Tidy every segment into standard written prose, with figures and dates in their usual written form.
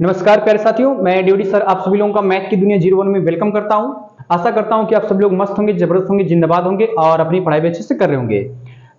नमस्कार प्यारे साथियों, मैं ड्यूटी सर आप सभी लोगों का मैथ की दुनिया 01 में वेलकम करता हूं। आशा करता हूं कि आप सभी लोग मस्त होंगे, जबरदस्त होंगे, जिंदाबाद होंगे और अपनी पढ़ाई भी अच्छे से कर रहे होंगे।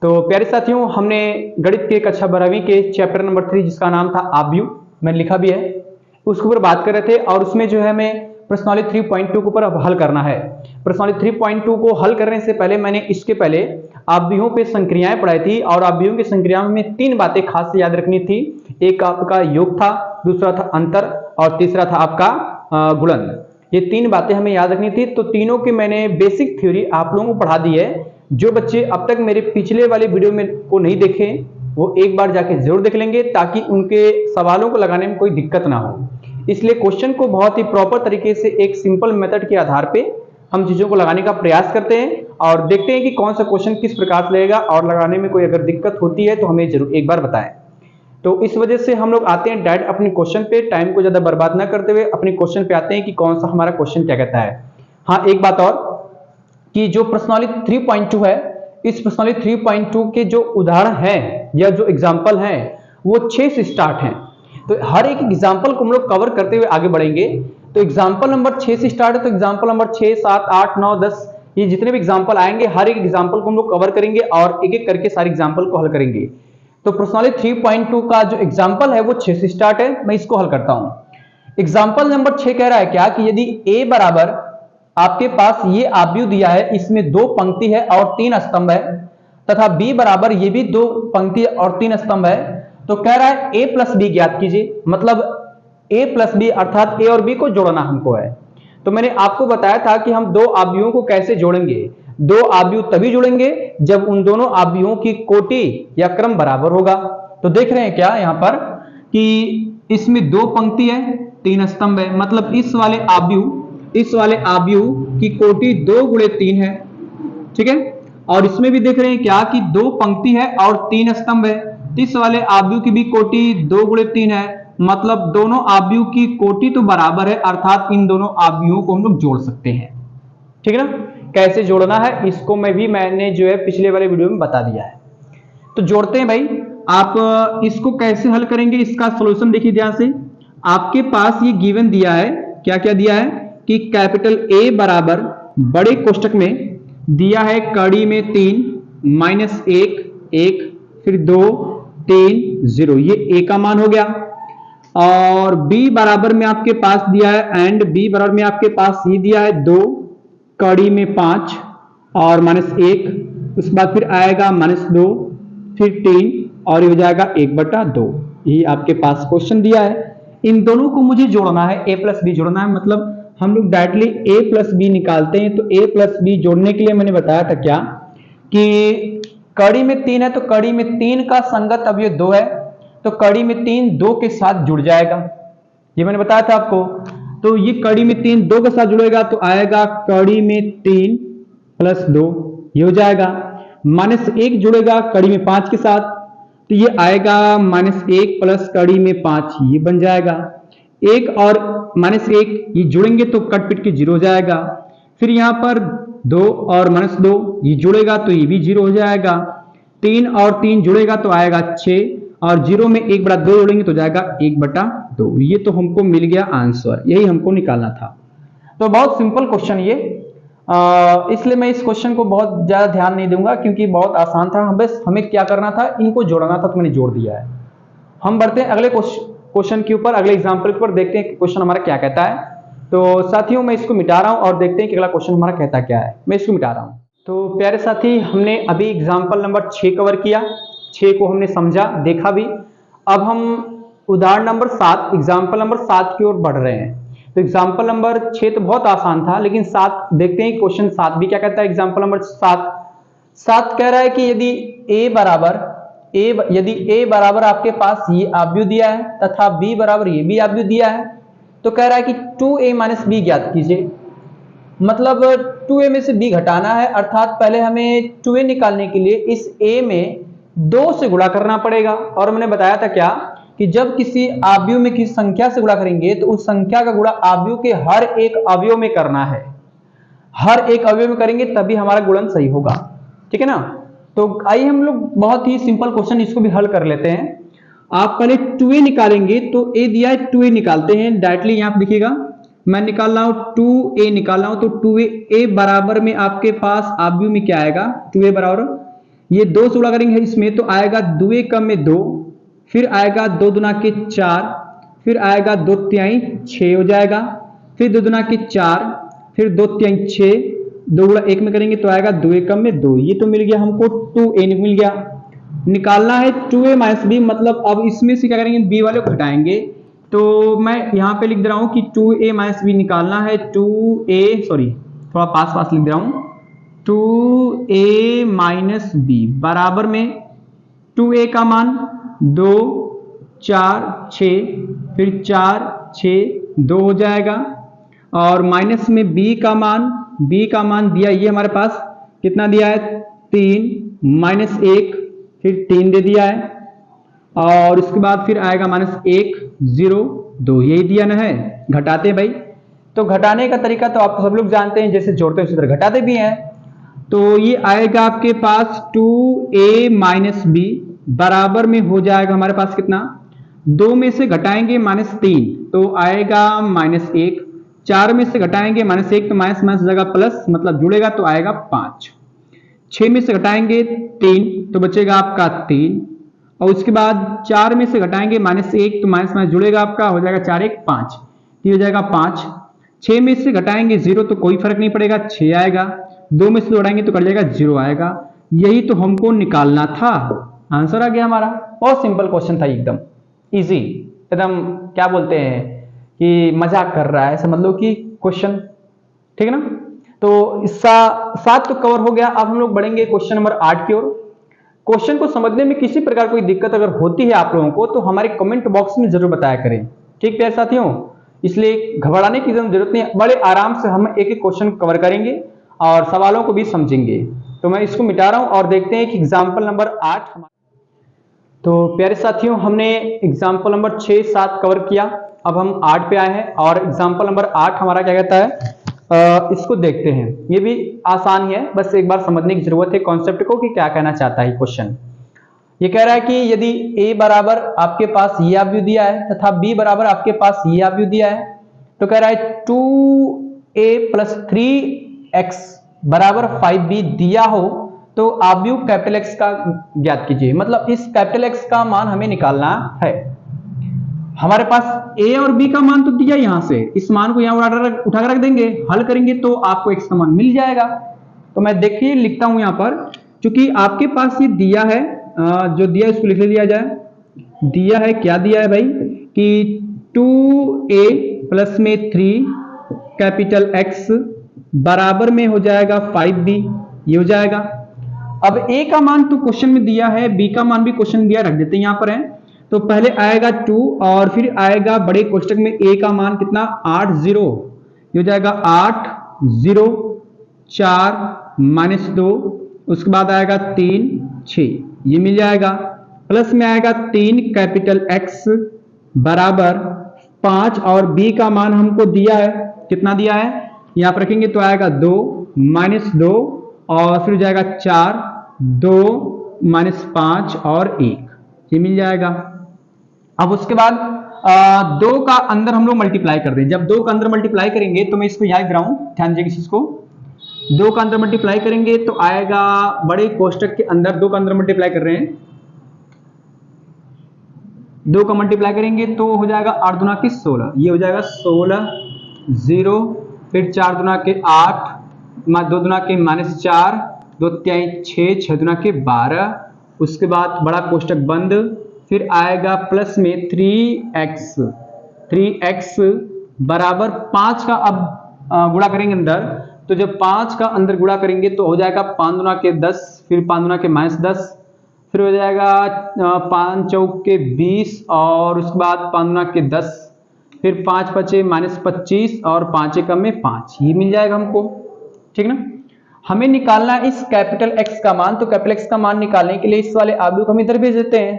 तो प्यारे साथियों, हमने गणित के कक्षा 12वीं के चैप्टर नंबर 3 जिसका नाम था आव्यूह, मैंने लिखा भी है, उसके ऊपर बात कर रहे थे और उसमें जो है हमें प्रश्नावली 3.2 के ऊपर अब हल करना है। प्रश्नावली 3.2 को हल करने से पहले मैंने इसके पहले आव्यूहों पे संक्रियाएं पढ़ाई थी और आव्यूहों की संक्रियाओं में तीन बातें खास से याद रखनी थी। एक आपका योग था, दूसरा था अंतर और तीसरा था आपका गुणन। ये तीन बातें हमें याद रखनी थी। तो तीनों की मैंने बेसिक थ्योरी आप लोगों को पढ़ा दी है। जो बच्चे अब तक मेरे पिछले वाले वीडियो में को नहीं देखे वो एक बार जाके जरूर देख लेंगे ताकि उनके सवालों को लगाने में कोई दिक्कत ना हो। इसलिए क्वेश्चन को बहुत ही प्रॉपर तरीके से एक सिंपल मेथड के आधार पे हम चीजों को लगाने का प्रयास करते हैं और देखते हैं कि कौन सा क्वेश्चन किस प्रकार से लगेगा और लगाने में कोई अगर दिक्कत होती है तो हमें जरूर एक बार बताएं। तो इस वजह से हम लोग आते हैं डायरेक्ट अपने क्वेश्चन पे, टाइम को ज्यादा बर्बाद ना करते हुए अपने क्वेश्चन पे आते हैं कि कौन सा हमारा क्वेश्चन क्या कहता है। हाँ, एक बात और कि जो प्रश्नावली 3.2 है, इस प्रश्नावली 3.2 के जो उदाहरण है या जो एग्जाम्पल है वो 6 से स्टार्ट है। तो हर एक एग्जाम्पल को हम लोग कवर करते हुए आगे बढ़ेंगे। तो एग्जाम्पल नंबर 6 से स्टार्ट है, तो एग्जाम्पल नंबर 6, 7, 8, 9, 10 ये जितने भी एग्जाम्पल आएंगे हर एक एग्जाम्पल को हम लोग कवर करेंगे और एक एक करके सारे एग्जाम्पल को हल करेंगे। तो प्रश्नावली 3.2 का जो एग्जाम्पल है वो 6 से स्टार्ट है, मैं इसको हल करता हूं। एग्जाम्पल नंबर 6 कह रहा है क्या कि यदि a बराबर आपके पास ये आव्यूह दिया है, इसमें दो पंक्ति है और तीन स्तंभ है, तथा b बराबर ये भी दो पंक्ति और तीन स्तंभ है, तो कह रहा है a प्लस बी ज्ञात कीजिए। मतलब a प्लस बी अर्थात a और b को जोड़ना हमको है। तो मैंने आपको बताया था कि हम दो आव्यूहों को कैसे जोड़ेंगे। दो आव्यूह तभी जुड़ेंगे जब उन दोनों आव्यूहों की कोटि या क्रम बराबर होगा। तो देख रहे हैं क्या यहाँ पर कि इसमें दो पंक्ति है, तीन स्तंभ है, मतलब इस वाले आव्यूह की कोटि 2 गुणे 3 है, ठीक है। और इसमें भी देख रहे हैं क्या कि दो पंक्ति है और तीन स्तंभ है, इस वाले आव्यूह की भी कोटि 2 गुणे 3 है, मतलब दोनों आव्यूह की कोटि तो बराबर है, अर्थात इन दोनों आव्यूहों को हम लोग जोड़ सकते हैं, ठीक है ना। कैसे जोड़ना है इसको मैंने जो है पिछले वाले वीडियो में बता दिया है। तो जोड़ते हैं भाई। आप इसको कैसे हल करेंगे, इसका सॉल्यूशन देखिए ध्यान से। आपके पास ये गिवन दिया है, क्या क्या दिया है कि कैपिटल A बराबर बड़े कोष्टक में दिया है कड़ी में 3 -1 1 फिर 2 3 0, ये A का मान हो गया। और B बराबर में आपके पास दिया है एंड B बराबर में आपके पास ये दिया है 2 कड़ी में 5 और -1, उसके बाद फिर आएगा -2 फिर 3 और ये हो जाएगा 1/2। ये आपके पास क्वेश्चन दिया है। इन दोनों को मुझे जोड़ना है, a प्लस बी जोड़ना है, मतलब हम लोग डायरेक्टली a प्लस बी निकालते हैं। तो a प्लस बी जोड़ने के लिए मैंने बताया था क्या कि कड़ी में 3 है तो कड़ी में 3 का संगत अवयव 2 है, तो कड़ी में 3 2 के साथ जुड़ जाएगा, ये मैंने बताया था आपको। तो ये कड़ी में 3 2 के साथ जुड़ेगा तो आएगा कड़ी में 3 + 2, ये हो जाएगा। -1 जुड़ेगा कड़ी में 5 के साथ तो ये आएगा -1 प्लस कड़ी में 5, ये बन जाएगा। 1 और -1 ये जुड़ेंगे तो कट पिट के 0 हो जाएगा। फिर यहाँ पर 2 और -2 ये जुड़ेगा तो ये भी 0 हो जाएगा। 3 और 3 जुड़ेगा तो आएगा 6 और 0 में 1/2 जोड़ेंगे तो जाएगा 1/2। ये तो हमको मिल गया आंसर, यही हमको निकालना था। तो बहुत सिंपल क्वेश्चन ये, इसलिए मैं इस क्वेश्चन को बहुत ज्यादा ध्यान नहीं दूंगा क्योंकि बहुत आसान था। बस हमें क्या करना था, इनको जोड़ना था, तो मैंने जोड़ दिया है। हम बढ़ते हैं अगले क्वेश्चन के ऊपर, अगले एग्जाम्पल के ऊपर, देखते हैं कि क्वेश्चन हमारा क्या कहता है। तो साथियों मैं इसको मिटा रहा हूं और देखते हैं कि अगला क्वेश्चन हमारा कहता क्या है। मैं इसको मिटा रहा हूं। तो प्यारे साथी, हमने अभी एग्जाम्पल नंबर 6 कवर किया, 6 को हमने समझा, देखा भी। अब हम उदाहरण नंबर 7, एग्जाम्पल नंबर 7 की ओर बढ़ रहे हैं। तो एग्जाम्पल नंबर 6 तो बहुत आसान था, लेकिन 7 देखते हैं क्वेश्चन 7 भी क्या कहता है। एग्जाम्पल नंबर 7 कह रहा है कि यदि a बराबर आपके पास ये आव्यूह दिया है तथा b बराबर ये भी आव्यूह दिया है, तो कह रहा है कि 2a - b ज्ञात कीजिए। मतलब 2a में से b घटाना है, अर्थात पहले हमें 2a निकालने के लिए इस a में 2 से गुणा करना पड़ेगा। और मैंने बताया था क्या कि जब किसी आव्यूह में किसी संख्या से गुणा करेंगे तो उस संख्या का गुणा आव्यूह के हर एक अवयव में करना है, हर एक अवयव में करेंगे तभी हमारा गुणन सही होगा, ठीक है ना। तो आइए हम लोग बहुत ही सिंपल क्वेश्चन इसको भी हल कर लेते हैं। आप पहले 2a निकालेंगे, तो a दिया है 2a निकालते हैं डायरेक्टली। यहां पर देखिएगा मैं निकाल रहा हूं 2a निकाल रहा हूं, तो 2a बराबर में आपके पास आव्यूह में क्या आएगा, 2a बराबर ये 2 से गुणा करेंगे इसमें तो आएगा 2a कम में 2, फिर आएगा 2 दुना के 4, फिर आएगा 2 तिहाई 6 हो जाएगा, फिर 2 दुना के 4, फिर 2 तिहाई 6, 2 गुणा 1 में करेंगे तो आएगा 2a कम में 2। ये तो मिल गया हमको 2a मिल गया। निकालना है 2a माइनस b, मतलब अब इसमें से क्या करेंगे, b वाले को घटाएंगे। तो मैं यहाँ पे लिख दे रहा हूँ कि 2a माइनस b निकालना है, 2a सॉरी थोड़ा पास लिख दे रहा हूँ, 2a माइनस b बराबर में 2a का मान 2 4 6, फिर 4 6 2 हो जाएगा, और माइनस में b का मान दिया ये हमारे पास कितना दिया है 3 माइनस 1, फिर 3 दे दिया है, और इसके बाद फिर आएगा माइनस 1 0 2, यही दिया ना है। घटाते भाई, तो घटाने का तरीका तो आप सब लोग जानते हैं, जैसे जोड़ते हैं उसी तरह घटाते भी हैं। तो ये आएगा आपके पास 2a माइनस b बराबर में हो जाएगा हमारे पास कितना, 2 में से घटाएंगे माइनस 3 तो आएगा माइनस 1, 4 में से घटाएंगे माइनस 1 तो माइनस माइनस जगह प्लस, मतलब जुड़ेगा तो आएगा 5, 6 में से घटाएंगे 3 तो बचेगा आपका 3, और उसके बाद 4 में से घटाएंगे माइनस 1 तो माइनस माइनस जुड़ेगा आपका, हो जाएगा 4 1 5, ये हो जाएगा 5, 6 में से घटाएंगे 0 तो कोई फर्क नहीं पड़ेगा 6 आएगा, 2 में से जोड़ेंगे तो कट जाएगा 0 आएगा। यही तो हमको निकालना था, आंसर आ गया हमारा। बहुत सिंपल क्वेश्चन था, एकदम इजी, एकदम क्या बोलते हैं कि मजाक कर रहा है समझ लो कि क्वेश्चन, ठीक है ना। तो इसका 7 तो कवर हो गया। अब हम लोग बढ़ेंगे क्वेश्चन नंबर 8 की ओर। क्वेश्चन को समझने में किसी प्रकार कोई दिक्कत अगर होती है आप लोगों को तो हमारे कमेंट बॉक्स में जरूर बताया करें, ठीक प्यारे साथियों। इसलिए घबराने की जरूरत नहीं, बड़े आराम से हम एक एक क्वेश्चन कवर करेंगे और सवालों को भी समझेंगे। तो मैं इसको मिटा रहा हूं और देखते हैं कि एग्जाम्पल नंबर 8। तो प्यारे साथियों हमने एग्जाम्पल नंबर 6 7 कवर किया, अब हम 8 पे आए हैं और एग्जाम्पल नंबर 8 हमारा क्या कहता है, इसको देखते हैं। ये भी आसान ही है, बस एक बार समझने की जरूरत है कॉन्सेप्ट को कि क्या कहना चाहता है क्वेश्चन। ये कह रहा है कि यदि a बराबर आपके पास ये आव्यूह दिया है तथा b बराबर आपके पास ये आव्यूह दिया है, तो कह रहा है 2a प्लस 3x बराबर 5b दिया हो तो आव्यूह कैपिटल X का ज्ञात कीजिए। मतलब इस कैपिटल X का मान हमें निकालना है। हमारे पास a और b का मान तो दिया, यहां से इस मान को यहां उठा कर रख देंगे, हल करेंगे तो आपको x का मान मिल जाएगा। तो मैं देखिए लिखता हूं यहां पर, क्योंकि आपके पास ये दिया है, जो दिया इसको लिख लिया जाए। दिया है, क्या दिया है भाई कि 2a प्लस में 3 कैपिटल X बराबर में हो जाएगा 5b, ये हो जाएगा। अब a का मान तो क्वेश्चन में दिया है, b का मान भी क्वेश्चन में दिया, रख देते हैं यहां पर है। तो पहले आएगा 2 और फिर आएगा बड़े कोष्टक में a का मान कितना 8 0, ये हो जाएगा 8 0 4 माइनस 2, उसके बाद आएगा 3 6, ये मिल जाएगा। प्लस में आएगा 3 कैपिटल X बराबर 5 और b का मान हमको दिया है, कितना दिया है यहां पर रखेंगे तो आएगा 2 माइनस 2 और फिर हो जाएगा 4 2 माइनस 5 और 1, ये मिल जाएगा। अब उसके बाद 2 का अंदर हम लोग मल्टीप्लाई कर दें। जब 2 का अंदर मल्टीप्लाई करेंगे तो मैं इसको याद कराऊं, ध्यान दीजिए इस चीज को। 2 का अंदर मल्टीप्लाई करेंगे तो आएगा बड़े कोष्टक के अंदर, 2 का अंदर मल्टीप्लाई कर रहे हैं, 2 का मल्टीप्लाई करेंगे तो हो जाएगा 8 दुना के 16, ये हो जाएगा 16 0, फिर 4 दुना के 8, 2 दुना के माइनस 4, 2 तिहाई 6, 6 दुना के 12, उसके बाद बड़ा कोष्टक बंद, फिर आएगा प्लस में 3x बराबर 5 का अब गुणा करेंगे अंदर, तो जब 5 का अंदर गुणा करेंगे तो हो जाएगा 5 दुना के 10, फिर 5 दुना के माइनस 10, फिर हो जाएगा 5 चौक के 20 और उसके बाद 5 दुना के 10, फिर 5 पचे माइनस 25 और 5 एकम में 5, ये मिल जाएगा हमको, ठीक ना। हमें निकालना है इस कैपिटल X का मान, तो कैपिटल X का मान निकालने के लिए इस वाले आव्यूह को हम इधर भेज देते हैं,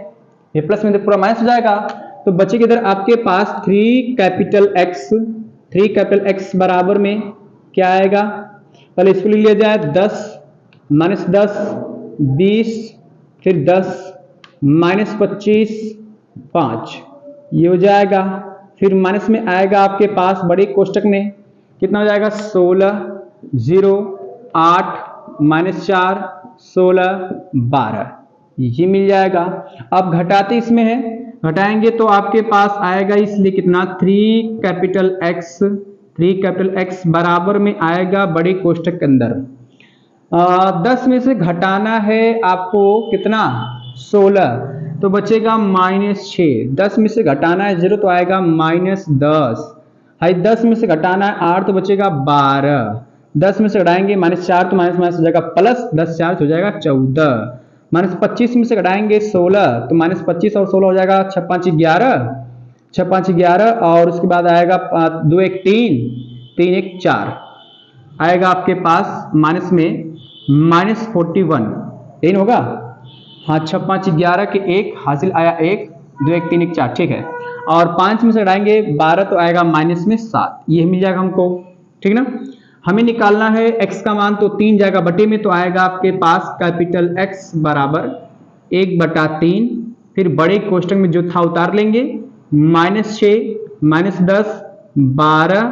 ये प्लस में पूरा माइनस हो जाएगा, तो बचेगा इधर आपके पास 3 कैपिटल X बराबर में क्या आएगा, पहले इसको लिख लिया जाए 10 माइनस 10 20, फिर 10 माइनस 25 5, ये हो जाएगा। फिर माइनस में आएगा आपके पास बड़े कोष्टक में कितना हो जाएगा 16, 0, 8 माइनस 4, 16, 12, ये मिल जाएगा। अब घटाते इसमें है, घटाएंगे तो आपके पास आएगा इसलिए कितना 3 कैपिटल एक्स बराबर में आएगा बड़े कोष्टक के अंदर 10 में से घटाना है आपको कितना 16, तो बचेगा -6। 10 में से घटाना है 0 तो आएगा -10। हाई 10 में से घटाना है 8 तो बचेगा 12। 10 में से घटाएंगे -4 तो माइनस माइनस हो जाएगा प्लस, 10 4 हो जाएगा 14। -25 में से घटाएंगे 16 तो -25 और 16 हो जाएगा 6 5 11, 6 5 11 और उसके बाद आएगा 2 1 3, 3 1 4 आएगा आपके पास माइनस में -41 3 होगा। हाँ 6 5 11 के 1 हासिल आया 1, 2 1 3 1 4 ठीक है। और 5 में से घटाएंगे 12 तो आएगा -7, ये मिल जाएगा हमको ठीक ना। हमें निकालना है x का मान तो 3 जाएगा बटे में तो आएगा आपके पास कैपिटल X बराबर 1/3। फिर बड़े कोष्टक में जो था उतार लेंगे -6 -10 12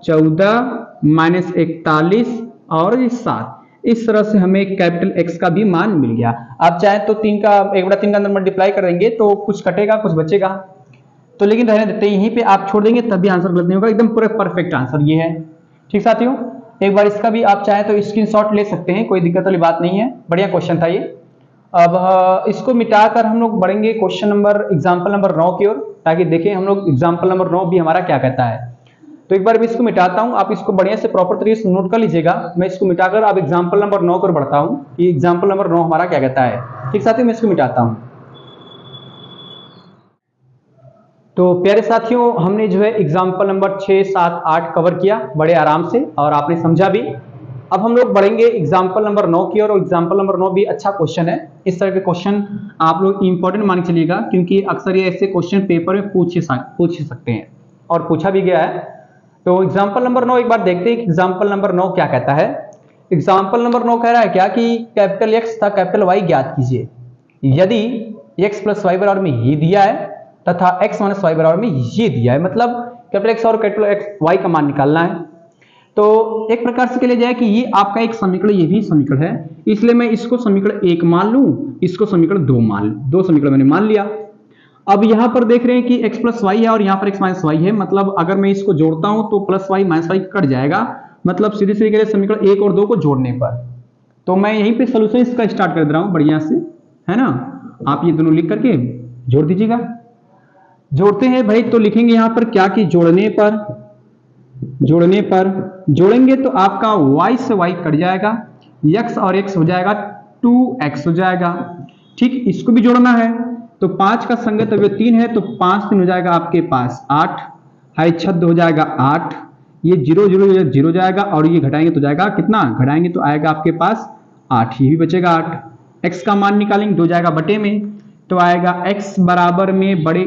14 -41 और 7। इस तरह से हमें कैपिटल X का भी मान मिल गया। आप चाहे तो 3 का 1/3 का अंदर मल्टीप्लाई कर देंगे तो कुछ कटेगा कुछ बचेगा, तो लेकिन रहने देते यहीं पे आप छोड़ देंगे तभी आंसर गलत नहीं होगा, एकदम पूरा परफेक्ट आंसर ये है। ठीक साथियों, एक बार इसका भी आप चाहे तो स्क्रीनशॉट ले सकते हैं, कोई दिक्कत वाली बात नहीं है, बढ़िया क्वेश्चन था ये। अब इसको मिटाकर हम लोग बढ़ेंगे क्वेश्चन नंबर एग्जाम्पल नंबर 9 की ओर, ताकि देखें हम लोग एग्जाम्पल नंबर 9 भी हमारा क्या कहता है। तो एक बार मैं इसको मिटाता हूं, आप इसको बढ़िया से प्रॉपर तरीके से नोट कर लीजिएगा। मैं इसको मिटाकर अब एग्जाम्पल नंबर 9 पर बढ़ता हूं कि एग्जाम्पल नंबर 9 हमारा क्या कहता है। ठीक साथियों, मैं इसको मिटाता हूं। तो प्यारे साथियों, हमने जो है एग्जाम्पल नंबर 6 7 8 कवर किया बड़े आराम से और आपने समझा भी। अब हम लोग बढ़ेंगे एग्जाम्पल नंबर 9 की ओर, और एग्जाम्पल नंबर 9 भी अच्छा क्वेश्चन है। इस तरह के क्वेश्चन आप लोग इंपॉर्टेंट मान के चलिएगा, क्योंकि अक्सर ये ऐसे क्वेश्चन पेपर में पूछ ही सकते हैं और पूछा भी गया है। तो एग्जाम्पल नंबर 9 एक बार देखते हैं कि एग्जाम्पल नंबर 9 क्या कहता है। एग्जाम्पल नंबर 9 कह रहा है क्या कि कैपिटल X तथा कैपिटल Y ज्ञात कीजिए यदि x प्लस वाई बराबर में ये दिया है तथा x माइनस वाई बराबर में ये दिया है, मतलब कैपिटल X और कैपिटल Y का मान निकालना है। तो एक प्रकार से कह लिया जाए कि ये आपका एक समीकरण, ये भी समीकरण है, इसलिए मैं इसको समीकरण 1 मान लूं, इसको समीकरण 2 समीकरण मैंने मान लिया। अब यहां पर देख रहे हैं कि x प्लस वाई है और यहां पर x माइनस वाई है, मतलब अगर मैं इसको जोड़ता हूं तो plus y minus y cut जाएगा, मतलब सीधे सीधे कह समीकरण 1 और 2 को जोड़ने पर। तो मैं यहीं पे सोल्यूशन इसका स्टार्ट कर दे रहा हूं बढ़िया से, है ना। आप ये दोनों लिख करके जोड़ दीजिएगा। जोड़ते हैं भाई, तो लिखेंगे यहां पर क्या कि जोड़ने पर जोड़ेंगे तो आपका y से y कट जाएगा, x और x हो जाएगा 2x हो जाएगा। ठीक, इसको भी जोड़ना है तो 5 का संगत अवयव 3 है तो 5 3 हो जाएगा आपके पास 8, हाई 6 हो जाएगा 8, ये 0 0 0 जाएगा और ये घटाएंगे तो जाएगा कितना, घटाएंगे तो आएगा आपके पास 8, ये भी बचेगा 8। x का मान निकालेंगे 2 जाएगा बटे में तो आएगा x बराबर में बड़े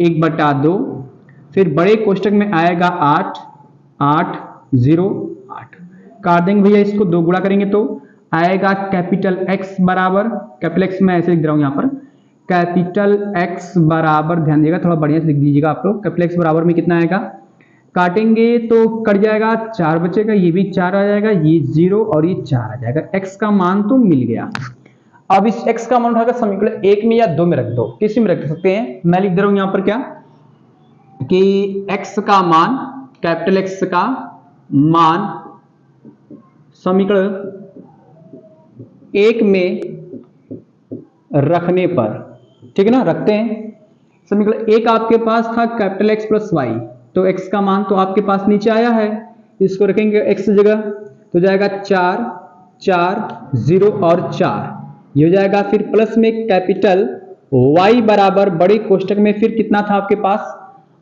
1/2, फिर बड़े कोष्टक में आएगा 8 8 0 8, काट देंगे भैया, इसको 2 गुणा करेंगे तो आएगा कैपिटल X बराबर, कैपिटल X में ऐसे लिख रहा हूं यहां पर, कैपिटल X बराबर, ध्यान दीजिएगा थोड़ा बढ़िया से लिख दीजिएगा आप लोग, कैपिटल X बराबर में कितना आएगा, काटेंगे तो कट जाएगा 4 बचेगा, ये भी 4 आ जाएगा, ये 0 और ये 4 आ जाएगा। x का मान तो मिल गया। अब इस x का मान उठाकर समीकरण 1 में या 2 में रख दो, किसी में रख सकते हैं। मैं लिख दे रहा हूं यहां पर क्या कि x का मान, कैपिटल X का मान समीकरण 1 में रखने पर, ठीक है ना, रखते हैं। समीकरण 1 आपके पास था कैपिटल X प्लस वाई, तो x का मान तो आपके पास नीचे आया है, इसको रखेंगे x जगह तो जाएगा 4 4 0 और 4, ये हो जाएगा। फिर प्लस में कैपिटल y बराबर बड़े कोष्टक में फिर कितना था आपके पास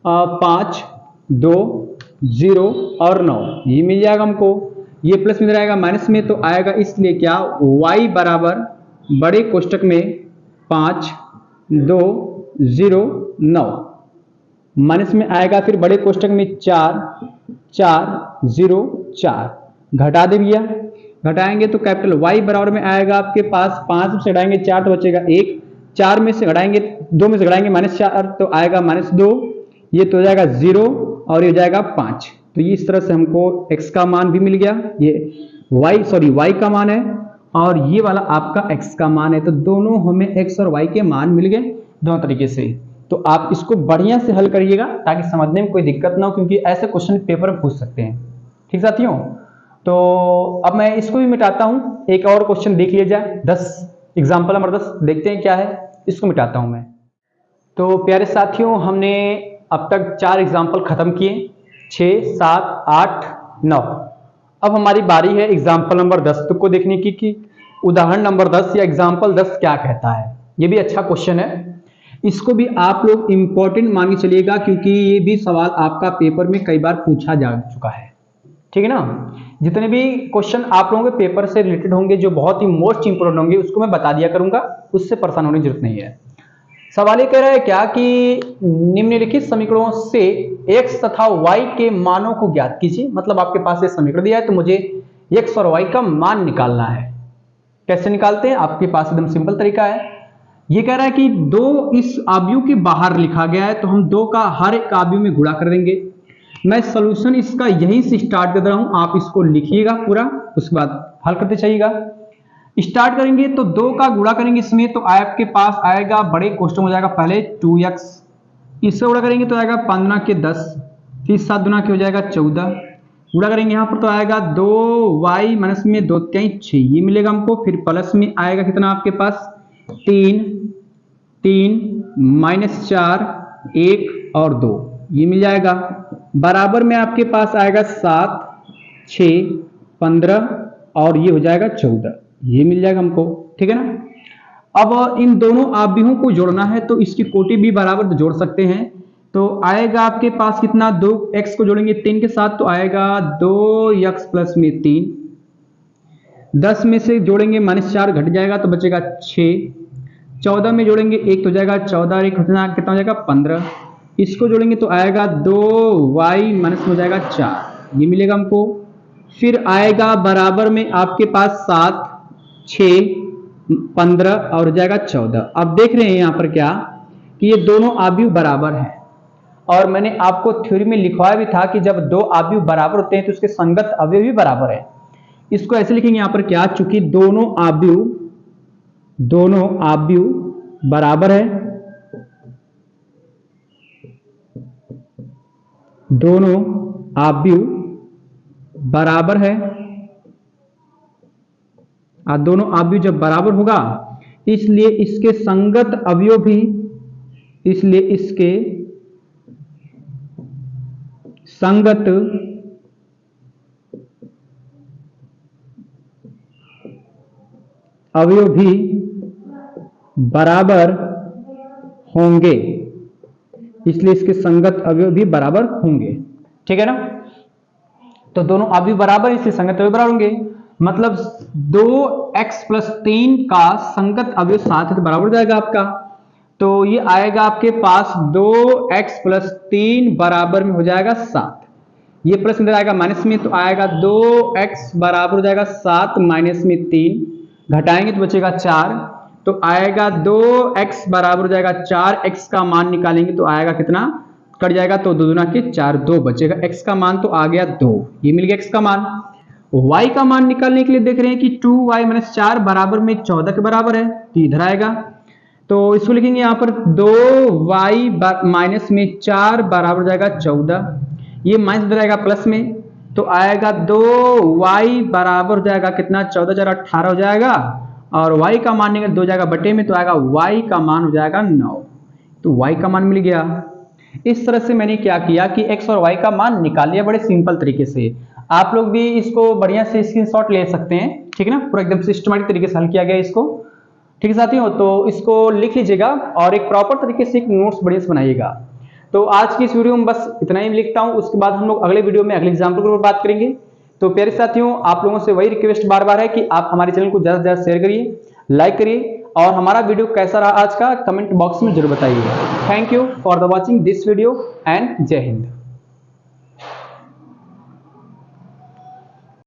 5 2 0 और 9, ये मिल जाएगा हमको। ये प्लस में रहेगा माइनस में तो आएगा, इसलिए क्या y बराबर बड़े कोष्टक में 5 2 0 9, माइनस में आएगा फिर बड़े कोष्टक में 4 4 0 4, घटा दे भैया, घटाएंगे तो कैपिटल Y बराबर में आएगा आपके पास 5 से घटाएंगे 4 तो बचेगा 1, 4 में से घटाएंगे, 2 में से घटाएंगे -4 तो आएगा -2, ये तो हो जाएगा 0 और ये हो जाएगा 5। तो ये इस तरह से हमको x का मान भी मिल गया, ये y का मान है और ये वाला आपका x का मान है। तो दोनों हमें x और y के मान मिल गए दोनों तरीके से। तो आप इसको बढ़िया से हल करिएगा ताकि समझने में कोई दिक्कत ना हो, क्योंकि ऐसे क्वेश्चन पेपर में पूछ सकते हैं। ठीक साथियों, तो अब मैं इसको भी मिटाता हूं, एक और क्वेश्चन देख लिया जाए। 10 एग्जाम्पल नंबर 10 देखते हैं क्या है, इसको मिटाता हूं मैं। तो प्यारे साथियों, हमने अब तक 4 एग्जाम्पल खत्म किए, 6, 7, 8, 9। अब हमारी बारी है एग्जाम्पल नंबर 10 को देखने की कि उदाहरण नंबर 10 या एग्जाम्पल 10 क्या कहता है। ये भी अच्छा क्वेश्चन है, इसको भी आप लोग इंपॉर्टेंट मान के चलिएगा, क्योंकि ये भी सवाल आपका पेपर में कई बार पूछा जा चुका है। ठीक है ना, जितने भी क्वेश्चन आप लोगों के पेपर से रिलेटेड होंगे जो बहुत ही मोस्ट इंपोर्टेंट होंगे उसको मैं बता दिया करूंगा, उससे परेशान होने की जरूरत नहीं है। सवाल ये कह रहा है क्या कि निम्नलिखित समीकरणों से x तथा y के मानों को ज्ञात कीजिए। मतलब आपके पास ये समीकरण दिया है तो मुझे x और y का मान निकालना है। कैसे निकालते हैं, आपके पास एकदम सिंपल तरीका है। ये कह रहा है कि 2 इस आव्यूह के बाहर लिखा गया है तो हम 2 का हर एक आव्यूह में गुणा कर देंगे। मैं सॉल्यूशन इसका यहीं से स्टार्ट कर रहा हूं, आप इसको लिखिएगा पूरा, उसके बाद हल करते चलिएगा। स्टार्ट करेंगे तो 2 का गुणा करेंगे इसमें, तो आपके पास आएगा बड़े क्वेश्चन हो जाएगा पहले 2x, इससे गुणा करेंगे तो आएगा 15 के 10, फिर 7 गुना के हो जाएगा 14, गुणा करेंगे यहाँ पर तो आएगा 2y माइनस में 2 3 6, ये मिलेगा हमको। फिर प्लस में आएगा कितना आपके पास 3 -4 1 और 2, ये मिल जाएगा। बराबर में आपके पास आएगा 7 6 15 और ये हो जाएगा 14, ये मिल जाएगा हमको। ठीक है ना। अब इन दोनों आव्यूहों को जोड़ना है तो इसकी कोटि भी बराबर जोड़ सकते हैं। तो आएगा आपके पास कितना, 2x को जोड़ेंगे 3 के साथ तो आएगा 2x प्लस में 3, 10 में से जोड़ेंगे -4 घट जाएगा तो बचेगा 6, 14 में जोड़ेंगे 1 तो जाएगा 14 और 1 कितना हो जाएगा 15, इसको जोड़ेंगे तो आएगा 2y माइनस हो जाएगा 4, ये मिलेगा हमको। फिर आएगा बराबर में आपके पास 7 6 15 और हो जाएगा 14। अब देख रहे हैं यहाँ पर क्या कि ये दोनों आव्यूह बराबर हैं, और मैंने आपको थ्योरी में लिखवाया भी था कि जब 2 आव्यूह बराबर होते हैं तो उसके संगत अवयव भी बराबर है। इसको ऐसे लिखेंगे यहाँ पर क्या, चूंकि दोनों आव्यूह बराबर है, दोनों आव्यूह बराबर है, दोनों आव्यूह जब बराबर होगा इसलिए इसके संगत अवयव भी, इसलिए इसके संगत अवयव भी बराबर होंगे, इसलिए इसके संगत अवयव भी बराबर होंगे। ठीक है ना। तो दोनों अवयव बराबर इसलिए संगत अवयव बराबर होंगे, मतलब 2x प्लस 3 का संगत अवयव 7 है तो बराबर हो जाएगा आपका। तो ये आएगा आपके पास 2x प्लस 3 बराबर में हो जाएगा 7, ये प्लस में आएगा माइनस में तो आएगा 2x बराबर हो जाएगा 7 माइनस में 3, घटाएंगे तो बचेगा 4, तो आएगा 2x बराबर हो जाएगा 4, x का मान निकालेंगे तो आएगा कितना, कट जाएगा तो 2 दूना के 4 2 बचेगा, x का मान तो आ गया 2, ये मिल गया x का मान। y का मान निकालने के लिए देख रहे हैं कि 2y माइनस 4 बराबर में 14 के बराबर है तो इधर आएगा, तो इसको लिखेंगे यहाँ पर 2y माइनस में 4 बराबर हो जाएगा 14, ये माइनस इधर आएगा प्लस में तो आएगा 2y बराबर हो जाएगा कितना, 14 4 18 हो जाएगा, और y का मान निकल 2 जाएगा बटे में तो आएगा y का मान हो जाएगा 9, तो y का मान मिल गया। इस तरह से मैंने क्या किया कि x और y का मान निकाल लिया बड़े सिंपल तरीके से। आप लोग भी इसको बढ़िया से स्क्रीनशॉट ले सकते हैं। ठीक है ना, पूरा एकदम सिस्टमैटिक तरीके से हल किया गया इसको। ठीक है साथियों, तो इसको लिख लीजिएगा और एक प्रॉपर तरीके से एक नोट्स बढ़िया से बनाइएगा। तो आज की इस वीडियो में बस इतना ही लिखता हूं, उसके बाद हम लोग अगले वीडियो में अगले एग्जाम्पल के ऊपर बात करेंगे। तो प्यारे साथियों, आप लोगों से वही रिक्वेस्ट बार बार है कि आप हमारे चैनल को ज्यादा से ज्यादा शेयर करिए, लाइक करिए, और हमारा वीडियो कैसा रहा आज का कमेंट बॉक्स में जरूर बताइए। Thank you for the watching this video and जय हिंद।